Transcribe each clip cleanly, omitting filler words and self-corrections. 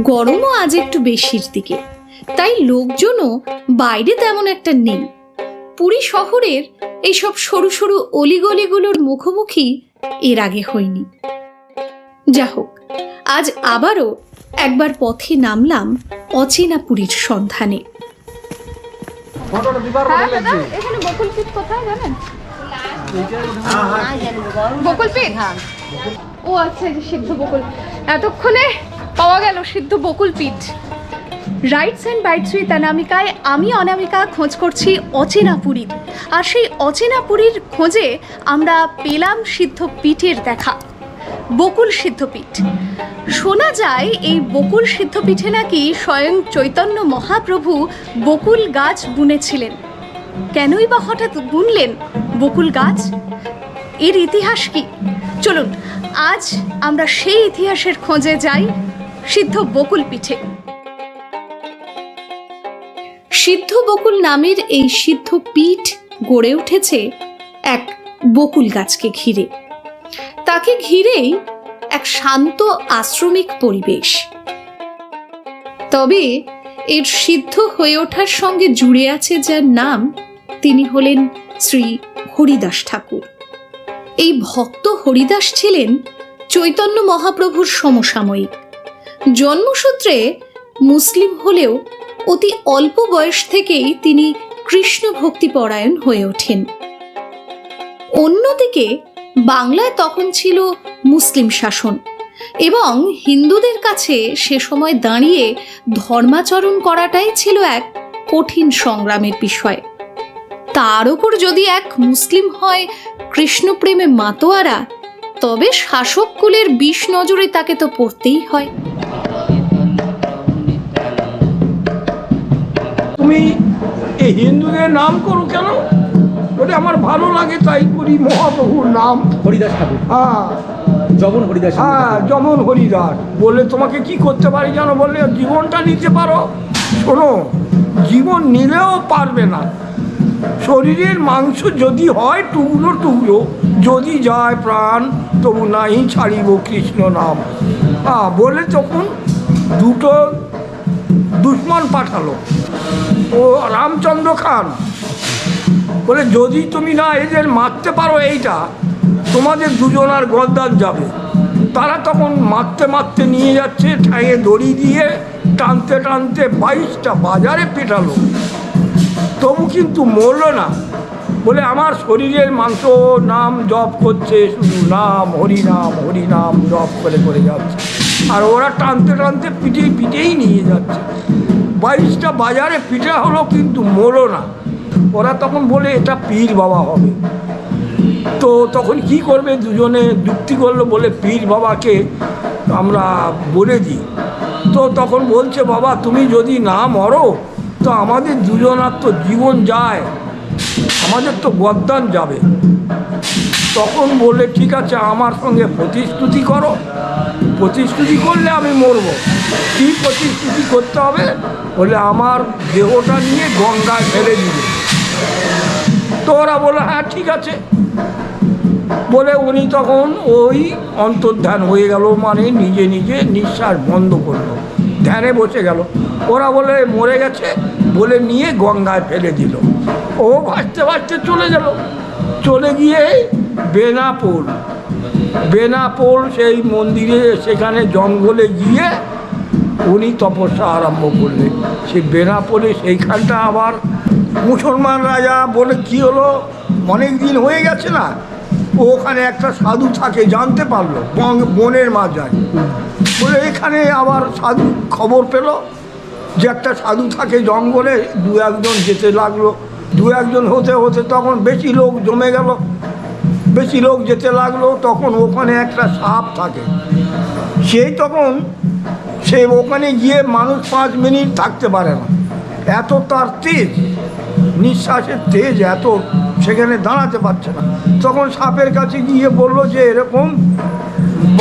গরমও আজ একটু বেশির দিকে, তাই লোকজনও বাইরে তেমন একটা নেই। পুরী শহরের এইসব সরু সরু অলিগলিগুলোর মুখোমুখি এর আগে হয়নি। যা হোক, আজ আবারও একবার পথে নামলাম অচেনা পুরীর সন্ধানে। এখানে বকুলপীঠ কোথায় জানেন? বকুলপীঠ, ও আচ্ছা, সিদ্ধ বকুল। এতক্ষণে পাওয়া গেল সিদ্ধ বকুলপীঠ। রাইটস অ্যান্ড বাইটস উইথ অনামিকায় আমি অনামিকা খোঁজ করছি অচেনা পুরীর। আর সেই অচেনা পুরীর খোঁজে আমরা পেলাম সিদ্ধ পীঠের দেখা, বকুল সিদ্ধপীঠ। শোনা যায় এই বকুল সিদ্ধপীঠে নাকি স্বয়ং চৈতন্য মহাপ্রভু বকুল গাছ বুনেছিলেন। কেনই বা হঠাৎ বুনলেন বকুল গাছ? এর ইতিহাস কি? চলুন আজ আমরা সেই ইতিহাসের খোঁজে যাই সিদ্ধ বকুল পীঠে। সিদ্ধ বকুল নামের এই সিদ্ধ পীঠ গড়ে উঠেছে এক বকুল গাছকে ঘিরে। তাকে ঘিরেই এক শান্ত আশ্রমিক পরিবেশ। তবে এর সিদ্ধ হয়ে ওঠার সঙ্গে জুড়ে আছে যার নাম, তিনি হলেন শ্রী হরিদাস ঠাকুর। এই ভক্ত হরিদাস ছিলেন চৈতন্য মহাপ্রভুর সমসাময়িক। জন্মসূত্রে মুসলিম হলেও অতি অল্প বয়স থেকেই তিনি কৃষ্ণ ভক্তিপরায়ণ হয়ে ওঠেন। অন্যদিকে বাংলায় তখন ছিল মুসলিম শাসন এবং হিন্দুদের কাছে সে সময় দাঁড়িয়ে ধর্মাচরণ করাটাই ছিল এক কঠিন সংগ্রামের বিষয়। তার উপর যদি এক মুসলিম হয় কৃষ্ণপ্রেমে মাতোয়ারা, তবে শাসক কুলের বিষ নজরে তাকে তো পড়তেই হয়। তুমি এই হিন্দুদের নাম করো কেন? ওটা আমার ভালো লাগে তাই করি। মহাপ্রভুর নাম হরিদাস ঠাকুর, হ্যাঁ, যমন হরিদাস, হ্যাঁ যেমন হরিদাস বলে তোমাকে কি করতে পারি জানো? বললে জীবনটা নিতে পারো। শোনো, জীবন নিলেও পারবে না। শরীরের মাংস যদি হয় টুকরো টুকরো, যদি যায় প্রাণ তবু নাই ছাড়িব কৃষ্ণ নাম। হ্যাঁ বলে তখন দুটো দুশ্মন পাঠালো, ও রামচন্দ্র খান বলে যদি তুমি না এদের মারতে পারো এইটা, তোমাদের দুজনার গদ্দার যাবে। তারা তখন মারতে মারতে নিয়ে যাচ্ছে, ঠ্যাঙে দড়ি দিয়ে টানতে টানতে 22টা বাজারে পেটালো, তবু কিন্তু মরল না। বলে আমার শরীরের মাংস নাম জপ করছে, শুধু নাম হরিনাম হরিনাম জপ করে করে যাচ্ছে, আর ওরা টানতে টানতে পিটেই নিয়ে যাচ্ছে। 22টা বাজারে পিঠা হলো কিন্তু মরো না। ওরা তখন বলে এটা পীর বাবা হবে। তো তখন কি করবে? দুজনে যুক্তি করলো, বলে পীর বাবাকে আমরা বলে দিই। তো তখন বলছে বাবা তুমি যদি না মরো তো আমাদের দুজনার তো জীবন যায়, আমাদের তো গদ্দান যাবে। তখন বলে ঠিক আছে আমার সঙ্গে প্রতিশ্রুতি করো, প্রতিশ্রুতি করলে আমি মরব। কী প্রতিশ্রুতি করতে হবে? বলে আমার দেহটা নিয়ে গঙ্গায় ফেলে দিবে। তো ওরা বলে হ্যাঁ ঠিক আছে। বলে উনি তখন ওই অন্তর্ধান হয়ে গেল, মানে নিজে নিজে নিঃশ্বাস বন্ধ করলো, ধ্যানে বসে গেল। ওরা বলে মরে গেছে বলে নিয়ে গঙ্গায় ফেলে দিল। ও ভাসতে ভাসতে চলে গেল। চলে গিয়ে বেনাপোল সেই মন্দিরে, সেখানে জঙ্গলে গিয়ে উনি তপস্যা আরম্ভ করলেন। সেই বেনাপোলে সেইখানটা আবার মুসলমান রাজা বলে কি হলো, অনেক দিন হয়ে গেছে না, ওখানে একটা সাধু থাকে জানতে পারলো বনের মাঝায়। বলে এখানে আবার সাধু খবর পেল যে একটা সাধু থাকে জঙ্গলে। দু একজন যেতে লাগলো, দু একজন হতে হতে তখন বেশি লোক জমে গেল, বেশি লোক যেতে লাগলো। তখন ওখানে একটা সাপ থাকে, সেই তখন সে ওখানে গিয়ে মানুষ 5 মিনিট থাকতে পারে না, এত তার তেজ, নিঃশ্বাসের তেজ এত, সেখানে দাঁড়াতে পারছে না। তখন সাপের কাছে গিয়ে বললো যে এরকম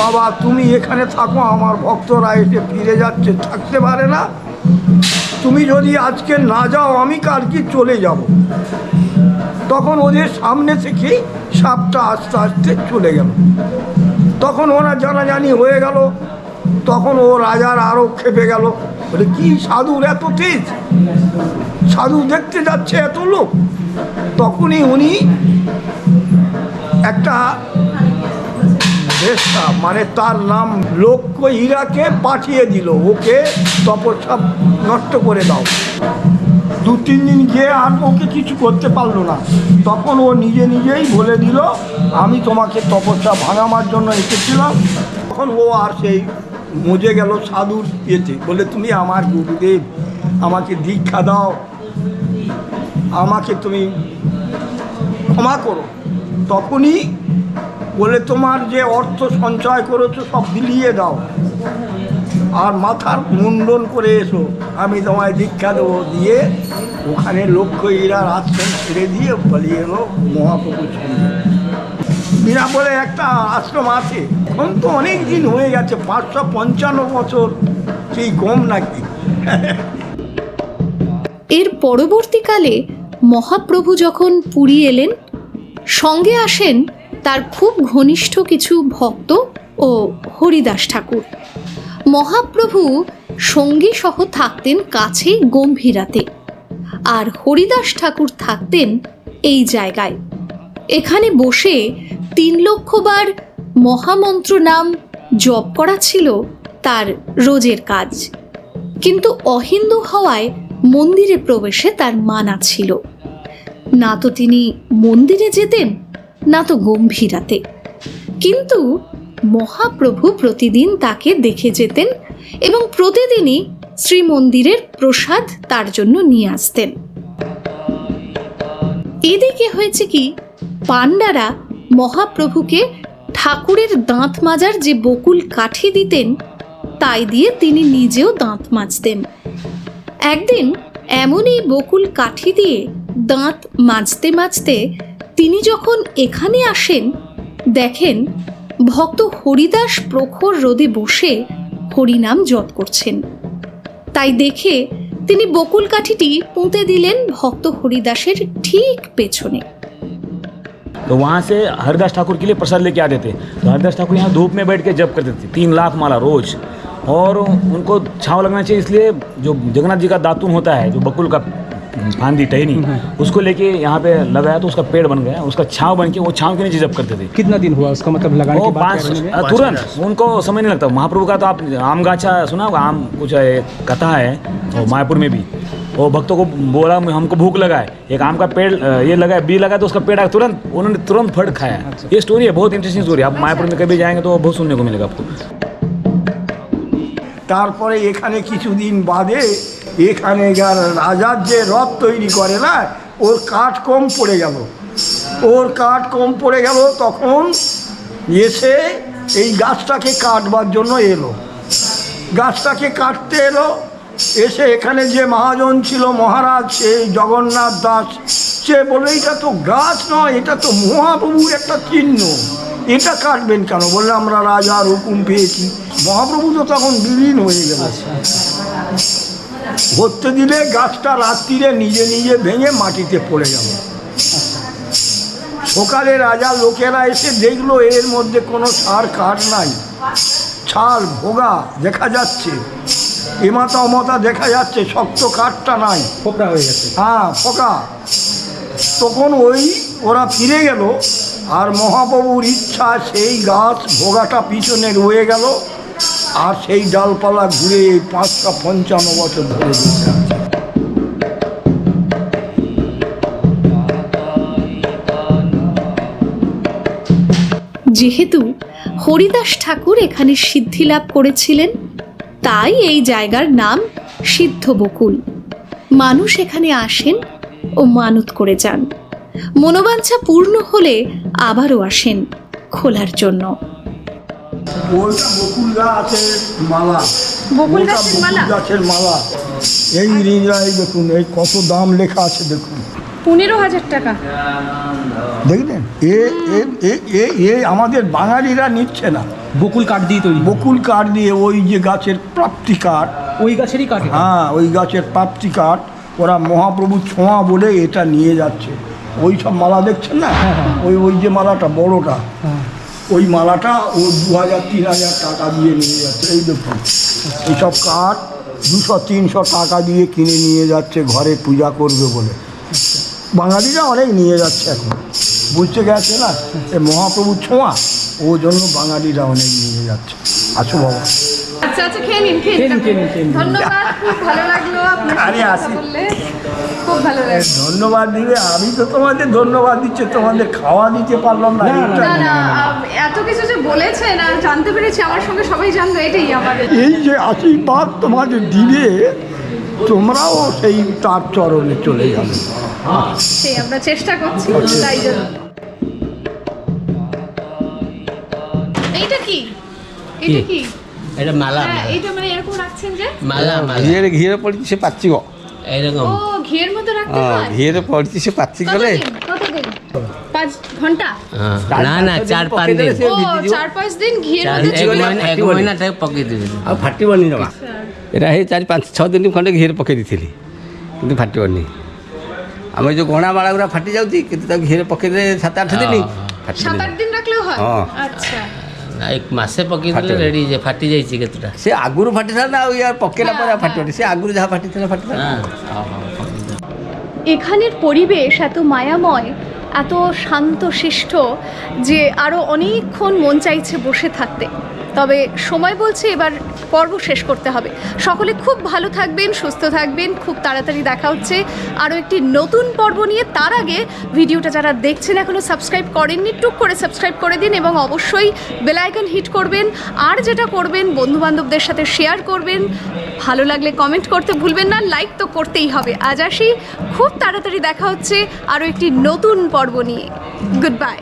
বাবা তুমি এখানে থাকো, আমার ভক্তরা এসে ফিরে যাচ্ছে, থাকতে পারে না, তুমি যদি আজকে না যাও আমি কালকে চলে যাব। তখন ওদের সামনে থেকেই সাপটা আস্তে আস্তে চলে গেল। তখন ওরা জানাজানি হয়ে গেল। তখন ও রাজার আরও খেপে গেল, বলে কি সাধুর এত তেজ, সাধু দেখতে যাচ্ছে এত লোক। তখনই উনি একটা বেশ্যা, মানে তার নাম লক্ষ্য হীরাকে পাঠিয়ে দিল, ওকে তপস্যা নষ্ট করে দাও। 2-3 দিন গিয়ে আর ওকে কিছু করতে পারলো না। তখন ও নিজেই বলে দিল, আমি তোমাকে তপস্যা ভাঙাবার জন্য এসেছিলাম। তখন ও আর সেই মজে গেল সাধুর ইয়েতে, বলে তুমি আমার গুরুদেব, আমাকে দীক্ষা দাও, আমাকে তুমি ক্ষমা করো। তখনই বলে তোমার যে অর্থ সঞ্চয় করেছো সব বিলিয়ে দাও, আর মাথার মুন্ডন করে এসো, আমি তোমায় দীক্ষা দেবো। দিয়ে ওখানে লক্ষ্য হীরার আশ্রম ছেড়ে দিয়ে পালিয়ে এলো মহাপ্রভুর সঙ্গে। বিনা বলে একটা আশ্রম আছে, এখন তো অনেক দিন হয়ে গেছে, 555 বছর, সেই কম নাকি। এর পরবর্তীকালে মহাপ্রভু যখন পুরী এলেন, সঙ্গে আসেন তার খুব ঘনিষ্ঠ কিছু ভক্ত ও হরিদাস ঠাকুর। মহাপ্রভু সঙ্গী সহ থাকতেন কাছেই গম্ভীরাতে, আর হরিদাস ঠাকুর থাকতেন এই জায়গায়। এখানে বসে 3 লক্ষ বার মহামন্ত্র নাম জপ করা ছিল তার রোজের কাজ। কিন্তু অহিন্দু হওয়ায় মন্দিরে প্রবেশে তার মানা ছিল না। তো তিনি মন্দিরে যেতেন না তো গম্ভীরাতে, কিন্তু মহাপ্রভু প্রতিদিন তাকে দেখে যেতেন এবং প্রতিদিনই শ্রীমন্দিরের প্রসাদ তার জন্য নিয়ে আসতেন। এদিকে হয়েছে কি, পাণ্ডারা মহাপ্রভুকে ঠাকুরের দাঁত মাজার যে বকুল কাঠি দিতেন, তাই দিয়ে তিনি নিজেও দাঁত মাজতেন। একদিন এমনই বকুল কাঠি দিয়ে দাঁত মাজতে মাজতে তিনি যখন এখানে আসেন, দেখেন ভক্ত হরিদাস প্রখর রোদে বসে হরিনাম জপ করছেন। তাই দেখে তিনি বকুল কাঠিটি পুঁতে দিলেন ভক্ত হরিদাসের ঠিক পেছনে। तो वहाँ से हरिदास ठाकुर के लिए प्रसाद लेके आते थे। तो हरिदास ठाकुर यहाँ धूप में बैठ के जप करते थे 3 लाख माला रोज, और उनको छाँव लगना चाहिए, इसलिए जो जगन्नाथ जी का दातुन होता है, जो बकुल का फांदी टहनी, उसको लेके यहाँ पे लगाया तो उसका पेड़ बन गया, उसका छाँव बन के वो छाँव के नीचे जप करते थे। कितना दिन हुआ उसका, मतलब लगाने के बाद? तुरंत, उनको समय नहीं लगता। महाप्रभु का तो आप आम गाछा सुना होगा, आम कुछ कथा है और मायापुर में भी, वो भक्तों को बोला हमको भूख लगा है, एक आम का पेड़ ये लगाया, बी लगाया तो उसका पेड़ आया, तुरंत उन्होंने तुरंत फट खाया। ये स्टोरी है, बहुत इंटरेस्टिंग स्टोरी। आप मायापुर में कभी जाएंगे तो बहुत सुनने को मिलेगा आपको। তারপরে এখানে কিছুদিন বাদে এখানেকার রাজার যে রথ তৈরি করে না, ওর কাঠ কম পড়ে গেল, তখন এসে এই গাছটাকে কাটবার জন্য এলো, গাছটাকে কাটতে এলো। এসে এখানে যে মহাজন ছিল মহারাজ, সেই জগন্নাথ দাস, সে বলে এটা তো গাছ নয়, এটা তো মহাপ্রভুর একটা চিহ্ন, এটা কাটবেন কেন? বললে আমরা রাজার হুকুম পেয়েছি। মহাপ্রভু তো তখন বিলীন হয়ে গেল। ধরতে দিলে গাছটা রাত্রিরে নিজে ভেঙে মাটিতে পড়ে গেল। সকালে রাজার লোকেরা এসে দেখলো এর মধ্যে কোনো সার কাঠ নাই, ছাল ভোগা দেখা যাচ্ছে, এমাতা অমতা দেখা যাচ্ছে, শক্ত কাঠটা নাই, ফোকরা হয়ে গেছে। হ্যাঁ, ফোকা। তখন ওরা ফিরে গেল, আর মহাপ্রভুর ইচ্ছা সেই গাছ ভোগাটা পিছনে রয়ে গেল, আর সেই ডালপালা ঘুরে 555 বছর ধরে বসে আছে। যেহেতু হরিদাস ঠাকুর এখানে সিদ্ধি লাভ করেছিলেন, তাই এই জায়গার নাম সিদ্ধ বকুল। মানুষ এখানে আসেন ও মানত করে যান, মনোবাঞ্ছা পূর্ণ হলে আবারও আসেন খোলার জন্য। ওইটা বকুল গাছের মালা, বকুল গাছের মালা? গাছের মালা। এই রিংরাই দেখুন, এই কত দাম লেখা আছে দেখুন, 15,000 টাকা। দেখলেন? এ আমাদের বাঙালিরা নিচ্ছে না, বকুল কাঠ দিয়ে তৈরি, বকুল কাঠ দিয়ে, ওই যে গাছের প্রাপ্তি কাঠ, ওই গাছেরই কাঠ। হ্যাঁ, ওই গাছের প্রাপ্তি কাঠ, ওরা মহাপ্রভু ছোঁয়া বলে এটা নিয়ে যাচ্ছে। ওই সব মালা দেখছেন না, ওই যে মালাটা বড়টা, ওই মালাটা ও 2000-3000 টাকা দিয়ে নিয়ে যাচ্ছে। এই দেখুন এইসব কাঠ 200-300 টাকা দিয়ে কিনে নিয়ে যাচ্ছে ঘরে পূজা করবে বলে। বাঙালিরা অনেক নিয়ে যাচ্ছে এখন, বুঝতে গেছে না এই মহাপ্রভুর ছোঁয়া, ও জন্য বাঙালিরা অনেক নিয়ে যাচ্ছে। আসো বাবা। আচ্ছা আচ্ছা, খেয়ে নিন খেয়ে নিন। ধন্যবাদ, খুব ভালো লাগলো আপনার সাথে আরে কথা আসি। বললে, খুব ভালো লাগলো। ধন্যবাদ দিবে, আমি তো তোমাদের ধন্যবাদ দিচ্ছি, তোমাদের খাওয়া দিতে পারলাম না। না না, এত কিছু যে বলেছেন আর জানতে পেরেছি, আমার সঙ্গে সবাই জানলো, এটাই আমার। এই যে আশীর্বাদ তোমাদের দিবে, তোমরাও সেই তার চরণে চলে যাবে। সেই আমরা চেষ্টা করছি, তাই জন্য। এইটা কি? এটা কি? এটা মালা হ্যাঁ, মালা এইটা মানে এরকম রাখছেন যে? ମାଲା ମାଲା ঘিরে পড়ছি সে পাচ্ছিব এইরকম ও, ঘিয়ের মতো রাখতে হয়? ঘিরে পড়ছি সে পাচ্ছি গেলে কতদিন? 5 ঘন্টা? হ্যাঁ। না না 4-5 দিন ও, 4-5 দিন ঘিয়ের চার- মধ্যে চলে যায়? এক মহিনা টাইপ পকেই দেবে ଆଉ ଫାଟିବନି ଜମା ଏଇଟା ହେଇ 4-5-6 ଦିନ ଖଣ୍ଡେ ଘିରେ ପକେଇ ଦେଇଥିଲି କିନ୍ତୁ ଫାଟିବନି। ଆମର ଯେଉଁ ଗଣା ମାଳା ଗୁଡ଼ା ଫାଟି ଯାଉଛି କିନ୍ତୁ ତାକୁ ଘିରେ ପକେଇଦେଲେ 7-8 ଦିନ 7-8 দিন রাখলেও হয়? ହଁ। আচ্ছা। এক মাসে পকেই দেলে ଫାଟିବନି। ରେଡି ଯେ ଫାଟି ଯାଇଛି କେତେଟା ସେ ଆଗରୁ ଫାଟିଥାନ୍ତା ଆଉ ୟାର ପକେଇଲା ପରେ ଆଉ ଫାଟିବନି, ସେ ଆଗରୁ ଯାହା ଫାଟିଥିଲା ଫାଟିଥିଲା। এখানের পরিবেশ এত মায়াময়, এত শান্তশিষ্ট যে আরও অনেকক্ষণ মন চাইছে বসে থাকতে। তবে সময় বলছে এবার পর্ব শেষ করতে হবে। সকলে খুব ভালো থাকবেন, সুস্থ থাকবেন, খুব তাড়াতাড়ি দেখা হচ্ছে আরও একটি নতুন পর্ব নিয়ে। তার আগে ভিডিওটা যারা দেখছেন এখনও সাবস্ক্রাইব করেননি, টুক করে সাবস্ক্রাইব করে দিন এবং অবশ্যই বেল আইকন হিট করবেন। আর যেটা করবেন, বন্ধুবান্ধবদের সাথে শেয়ার করবেন, ভালো লাগলে কমেন্ট করতে ভুলবেন না, লাইক তো করতেই হবে। আজ আসি, খুব তাড়াতাড়ি দেখা হচ্ছে আরও একটি নতুন পর্ব নিয়ে। Good bye.